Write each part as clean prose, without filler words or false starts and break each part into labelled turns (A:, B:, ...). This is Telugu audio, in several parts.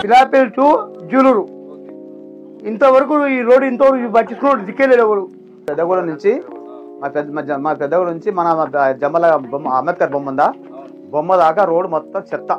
A: పిలాపల్లి టు జూలూరు ఇంతవరకు ఈ రోడ్డు ఇంతవరకు పట్టించుకున్న దిక్కేలేదు ఎవరు.
B: పెద్దగూడెం నుంచి మా పెద్దగూడెం నుంచి మన జమ్మల అంబేద్కర్ బొమ్మ ఉందా, బొమ్మ దాకా రోడ్డు మొత్తం చెత్త.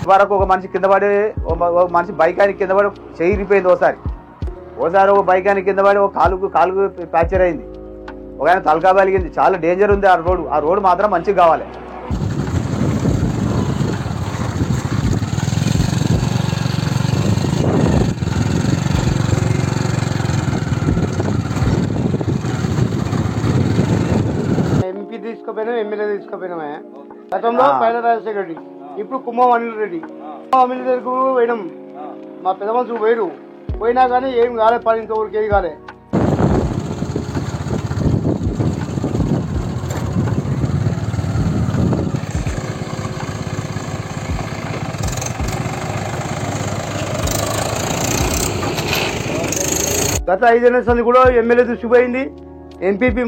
B: వరకు ఒక మనిషి కింద పడి, ఒక మనిషి బైక్ ఆయన కింద పడి చేయిరిపోయింది. ఒకసారి ఒక బైక్ ఆయన కింద పడి ఒక కాలుకు ఫ్రాక్చర్ అయింది. ఒక ఆయన తలకా పలిగింది. చాలా డేంజర్ ఉంది ఆ రోడ్డు మాత్రం మంచిగా కావాలి.
A: ఎంపీ తీసుకుపోయినా, ఎమ్మెల్యే తీసుకుపోయినా. గతంలో పైన రాజశేఖర రెడ్డి, ఇప్పుడు కుమ్మం అనిల్ రెడ్డి. అనిల్ దగ్గరకు పోయినాం, మా పెద్ద మనుషులు పోయిరు. పోయినా కానీ ఏం కాలే, పని ఇంతవరకు ఏం కాలే. గత 5 ఏళ్ల సంది కూడా ఎమ్మెల్యే దృష్టిపోయింది. ఎంపీపీ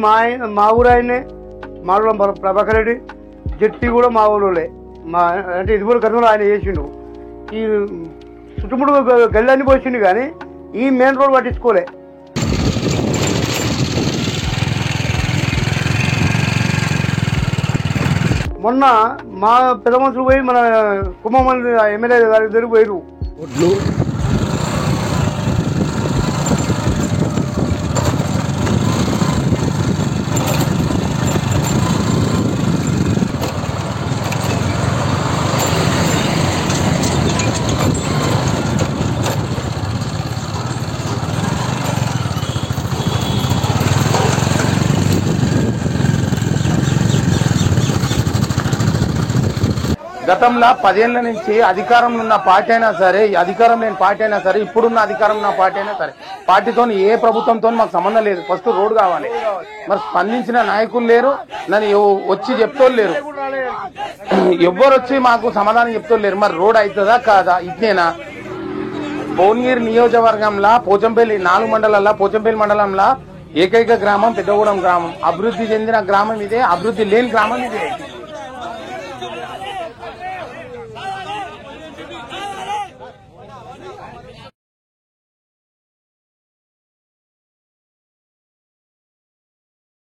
A: మా ఊరు ఆయనే, మాడలం ప్రభాకర్ రెడ్డి. జెడ్పీ కూడా మా ఊళ్ళోలే, అంటే ఇదివరకు గతంలో ఆయన చేసిండు. ఈ చుట్టుముడు గల్లన్నీ పోసిండు కానీ ఈ మెయిన్ రోడ్ పట్టించుకోలే. మొన్న మా పెద్ద మనుషులు పోయి మన కుమ్మం ఎమ్మెల్యే గారి దగ్గర పోయిరు.
C: గతంలో 10 ఏళ్ల నుంచి అధికారంలో ఉన్న పార్టీ అయినా సరే, అధికారం లేని పార్టీ అయినా సరే, ఇప్పుడున్న అధికారం ఉన్న పార్టీ అయినా సరే, పార్టీతో ఏ ప్రభుత్వంతో మాకు సంబంధం లేదు. ఫస్ట్ రోడ్ కావాలి. మరి స్పందించిన నాయకులు లేరు, నన్ను వచ్చి చెప్తోళ్ళు లేరు, ఎవ్వరు వచ్చి మాకు సమాధానం చెప్తోళ్ళు లేరు. మరి రోడ్ అవుతుందా కాదా? ఇట్నేనా? భువనగిరి నియోజకవర్గంలో పోచంపల్లి 4 మండలాల్లో పోచంపల్లి మండలంలో ఏకైక గ్రామం పెద్దగూడెం గ్రామం. అభివృద్ధి చెందిన గ్రామం ఇదే, అభివృద్ధి లేని గ్రామం ఇదే.